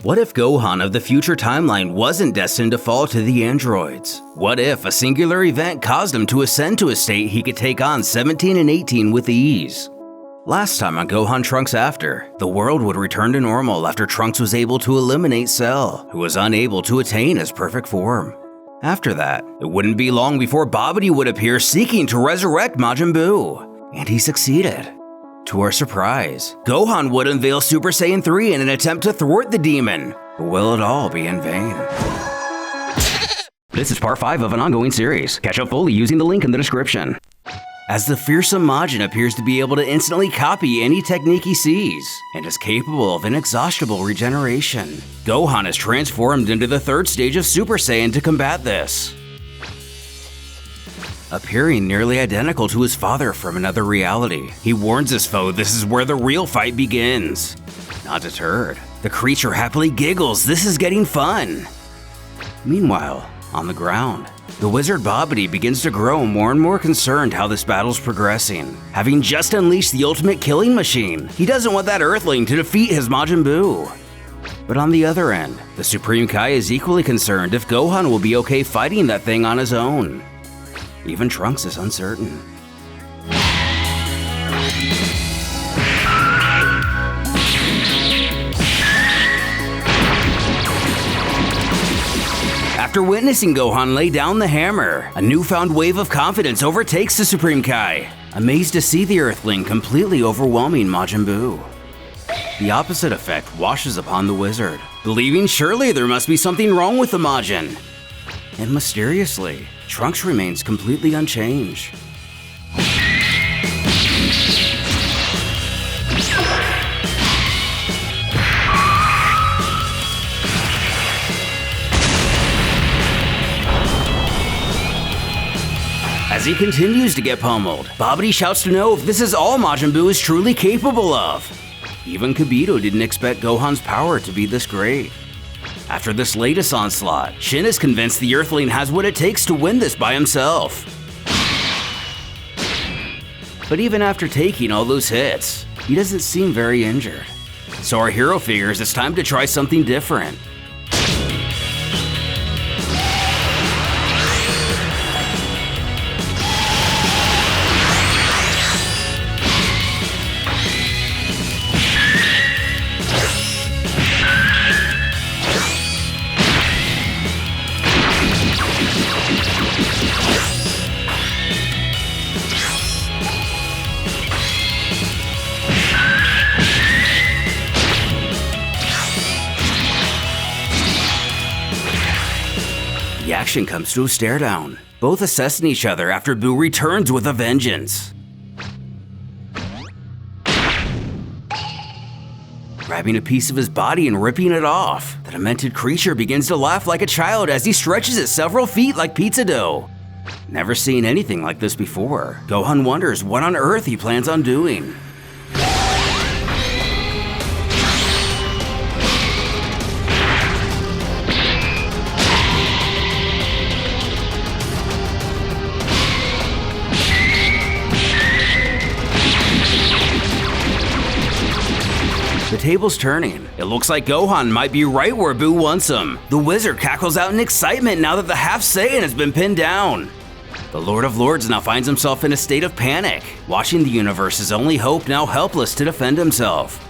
What if Gohan of the future timeline wasn't destined to fall to the androids? What if a singular event caused him to ascend to a state he could take on 17 and 18 with ease? Last time on Gohan Trunks After, the world would return to normal after Trunks was able to eliminate Cell, who was unable to attain his perfect form. After that, it wouldn't be long before Babidi would appear seeking to resurrect Majin Buu, and he succeeded. To our surprise, Gohan would unveil Super Saiyan 3 in an attempt to thwart the demon, but will it all be in vain? This is part 5 of an ongoing series. Catch up fully using the link in the description. As the fearsome Majin appears to be able to instantly copy any technique he sees, and is capable of inexhaustible regeneration, Gohan is transformed into the 3rd stage of Super Saiyan to combat this. Appearing nearly identical to his father from another reality, he warns his foe this is where the real fight begins. Not deterred, the creature happily giggles, this is getting fun. Meanwhile, on the ground, the wizard Babidi begins to grow more and more concerned how this battle's progressing. Having just unleashed the ultimate killing machine, he doesn't want that Earthling to defeat his Majin Buu. But on the other end, the Supreme Kai is equally concerned if Gohan will be okay fighting that thing on his own. Even Trunks is uncertain. After witnessing Gohan lay down the hammer, a newfound wave of confidence overtakes the Supreme Kai, amazed to see the Earthling completely overwhelming Majin Buu. The opposite effect washes upon the wizard, believing surely there must be something wrong with the Majin. And mysteriously, Trunks remains completely unchanged. As he continues to get pummeled, Babidi shouts to know if this is all Majin Buu is truly capable of. Even Kibito didn't expect Gohan's power to be this great. After this latest onslaught, Shin is convinced the Earthling has what it takes to win this by himself. But even after taking all those hits, he doesn't seem very injured. So our hero figures it's time to try something different. The action comes to a stare down, both assessing each other after Buu returns with a vengeance. Grabbing a piece of his body and ripping it off, the demented creature begins to laugh like a child as he stretches it several feet like pizza dough. Never seen anything like this before, Gohan wonders what on earth he plans on doing. The table's turning. It looks like Gohan might be right where Buu wants him. The wizard cackles out in excitement now that the Half Saiyan has been pinned down. The Lord of Lords now finds himself in a state of panic, watching the universe's only hope now helpless to defend himself.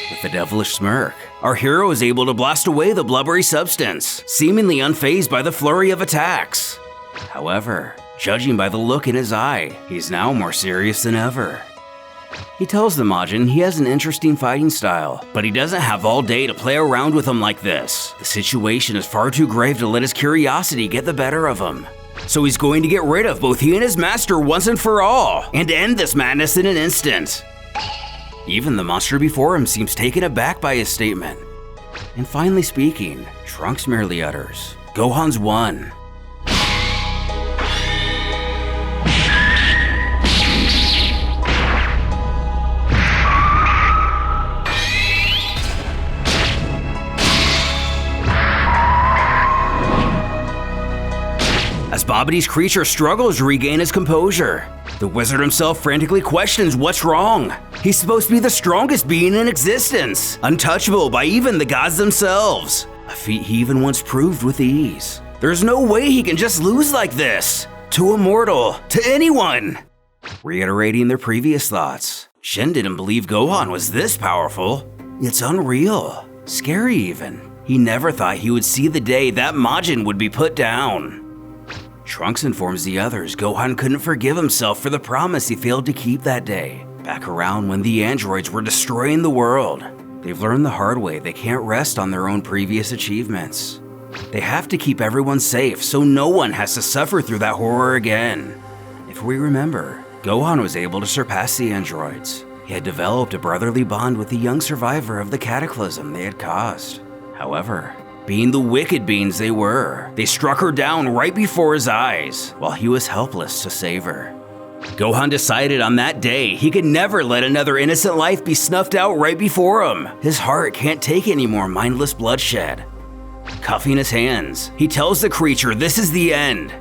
With a devilish smirk, our hero is able to blast away the blubbery substance, seemingly unfazed by the flurry of attacks. However, judging by the look in his eye, he's now more serious than ever. He tells the Majin he has an interesting fighting style, but he doesn't have all day to play around with him like this. The situation is far too grave to let his curiosity get the better of him. So he's going to get rid of both he and his master once and for all, and end this madness in an instant. Even the monster before him seems taken aback by his statement. And finally speaking, Trunks merely utters, "Gohan's won." As Babidi's creature struggles to regain his composure. The wizard himself frantically questions what's wrong. He's supposed to be the strongest being in existence, untouchable by even the gods themselves. A feat he even once proved with ease. There's no way he can just lose like this. To a mortal, to anyone. Reiterating their previous thoughts, Shin didn't believe Gohan was this powerful. It's unreal, scary even. He never thought he would see the day that Majin would be put down. Trunks informs the others Gohan couldn't forgive himself for the promise he failed to keep that day, back around when the androids were destroying the world. They've learned the hard way they can't rest on their own previous achievements. They have to keep everyone safe so no one has to suffer through that horror again. If we remember, Gohan was able to surpass the androids. He had developed a brotherly bond with the young survivor of the cataclysm they had caused. However, being the wicked beings they were, they struck her down right before his eyes, while he was helpless to save her. Gohan decided on that day he could never let another innocent life be snuffed out right before him. His heart can't take any more mindless bloodshed. Cuffing his hands, he tells the creature this is the end.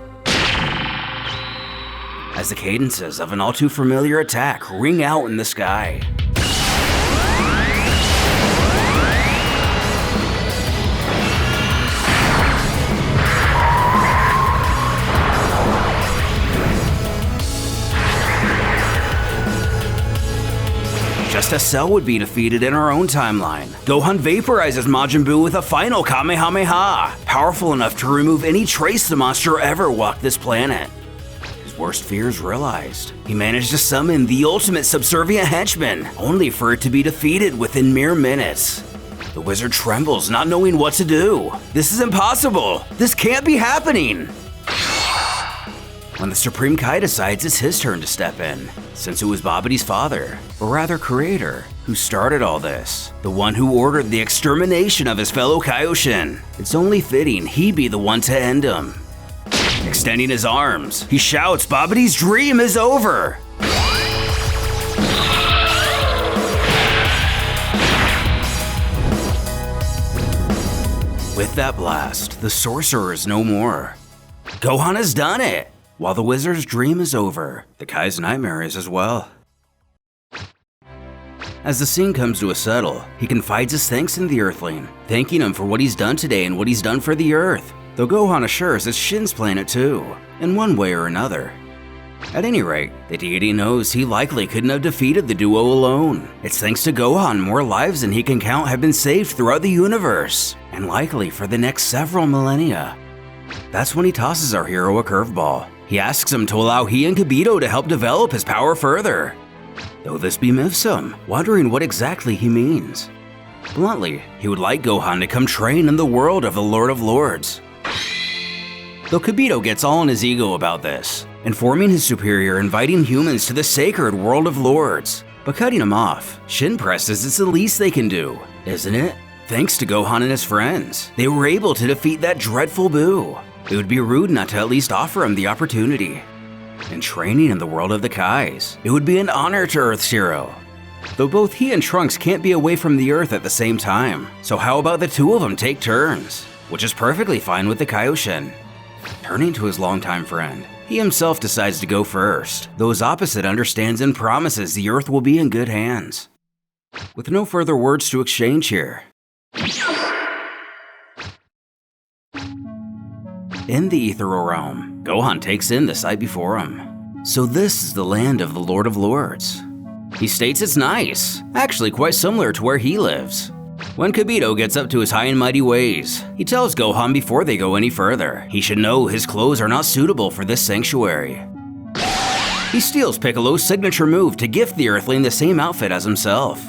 As the cadences of an all too familiar attack ring out in the sky. Just as Cell would be defeated in our own timeline, Gohan vaporizes Majin Buu with a final Kamehameha, powerful enough to remove any trace the monster ever walked this planet. His worst fears realized, he managed to summon the ultimate subservient henchman, only for it to be defeated within mere minutes. The wizard trembles, not knowing what to do. This is impossible! This can't be happening! When the Supreme Kai decides it's his turn to step in, since it was Babidi's father, or rather creator, who started all this, the one who ordered the extermination of his fellow Kaioshin, it's only fitting he be the one to end him. Extending his arms, he shouts, "Babidi's dream is over!" With that blast, the sorcerer is no more. Gohan has done it! While the wizard's dream is over, the Kai's nightmare is as well. As the scene comes to a settle, he confides his thanks in the Earthling, thanking him for what he's done today and what he's done for the Earth, though Gohan assures it's Shin's planet too, in one way or another. At any rate, the deity knows he likely couldn't have defeated the duo alone. It's thanks to Gohan more lives than he can count have been saved throughout the universe, and likely for the next several millennia. That's when he tosses our hero a curveball. He asks him to allow he and Kibito to help develop his power further. Though this bemiffs him, wondering what exactly he means. Bluntly, he would like Gohan to come train in the world of the Lord of Lords. Though Kibito gets all in his ego about this, informing his superior inviting humans to the sacred world of lords. But cutting him off, Shin presses it's the least they can do, isn't it? Thanks to Gohan and his friends, they were able to defeat that dreadful Buu. It would be rude not to at least offer him the opportunity. In training in the world of the Kais, it would be an honor to Earth's hero. Though both he and Trunks can't be away from the Earth at the same time, so how about the two of them take turns? Which is perfectly fine with the Kaioshin. Turning to his longtime friend, he himself decides to go first, though his opposite understands and promises the Earth will be in good hands. With no further words to exchange here, in the ethereal realm, Gohan takes in the sight before him. So this is the land of the Lord of Lords. He states it's nice, actually quite similar to where he lives. When Kibito gets up to his high and mighty ways, he tells Gohan before they go any further, he should know his clothes are not suitable for this sanctuary. He steals Piccolo's signature move to gift the Earthling the same outfit as himself.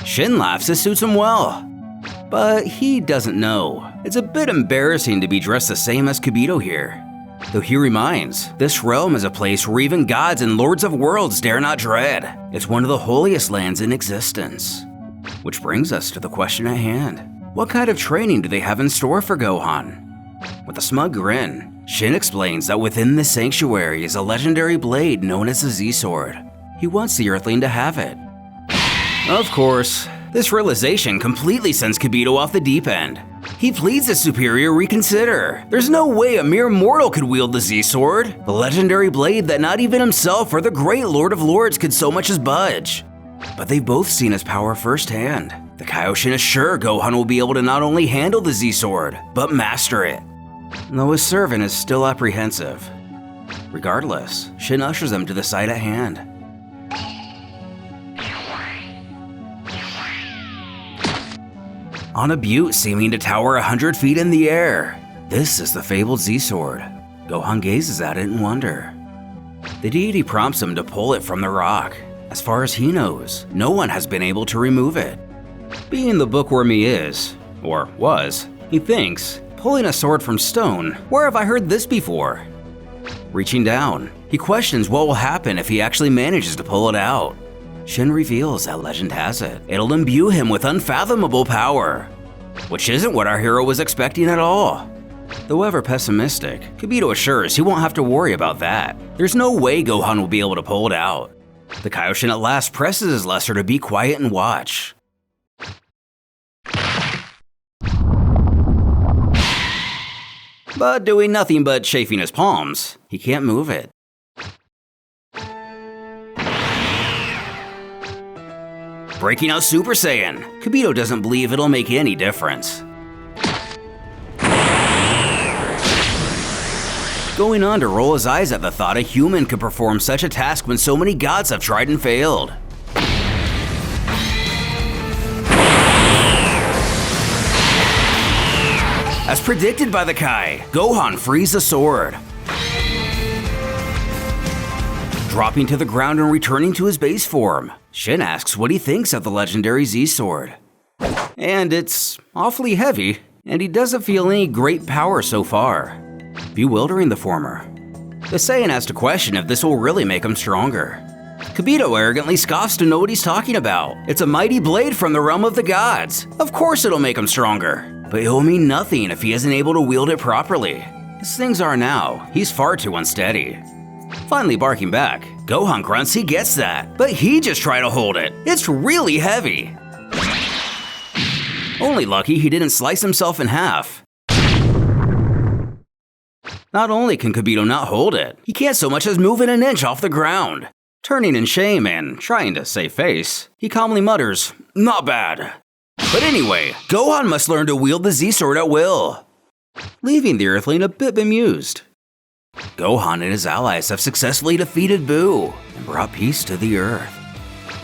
Shin laughs it suits him well. But he doesn't know. It's a bit embarrassing to be dressed the same as Kibito here. Though he reminds, this realm is a place where even gods and lords of worlds dare not tread. It's one of the holiest lands in existence. Which brings us to the question at hand. What kind of training do they have in store for Gohan? With a smug grin, Shin explains that within this sanctuary is a legendary blade known as the Z-Sword. He wants the Earthling to have it. Of course, this realization completely sends Kibito off the deep end. He pleads his superior reconsider. There's no way a mere mortal could wield the Z-Sword, the legendary blade that not even himself or the great Lord of Lords could so much as budge. But they've both seen his power firsthand. The Kaioshin is sure Gohan will be able to not only handle the Z-Sword, but master it. Though his servant is still apprehensive. Regardless, Shin ushers them to the site at hand. On a butte seeming to tower 100 feet in the air, this is the fabled Z-Sword. Gohan gazes at it in wonder. The deity prompts him to pull it from the rock. As far as he knows, no one has been able to remove it. Being the bookworm he is, or was, he thinks, pulling a sword from stone, where have I heard this before? Reaching down, he questions what will happen if he actually manages to pull it out. Shin reveals that legend has it. It'll imbue him with unfathomable power, which isn't what our hero was expecting at all. Though ever pessimistic, Kibito assures he won't have to worry about that. There's no way Gohan will be able to pull it out. The Kaioshin at last presses his lesser to be quiet and watch. But doing nothing but chafing his palms, he can't move it. Breaking out Super Saiyan, Kibito doesn't believe it'll make any difference. Going on to roll his eyes at the thought a human could perform such a task when so many gods have tried and failed. As predicted by the Kai, Gohan frees the sword, dropping to the ground and returning to his base form. Shin asks what he thinks of the legendary Z-Sword. And it's awfully heavy, and he doesn't feel any great power so far, bewildering the former. The Saiyan has to question if this will really make him stronger. Kibito arrogantly scoffs to know what he's talking about. It's a mighty blade from the realm of the gods. Of course it'll make him stronger. But it will mean nothing if he isn't able to wield it properly. As things are now, he's far too unsteady. Finally barking back, Gohan grunts he gets that, but he just tried to hold it. It's really heavy. Only lucky he didn't slice himself in half. Not only can Kibito not hold it, he can't so much as move it an inch off the ground. Turning in shame and trying to save face, he calmly mutters, "Not bad." But anyway, Gohan must learn to wield the Z-Sword at will, leaving the Earthling a bit bemused. Gohan and his allies have successfully defeated Buu and brought peace to the Earth.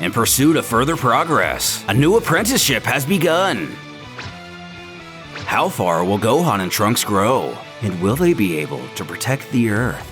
In pursuit of further progress, a new apprenticeship has begun. How far will Gohan and Trunks grow, and will they be able to protect the Earth?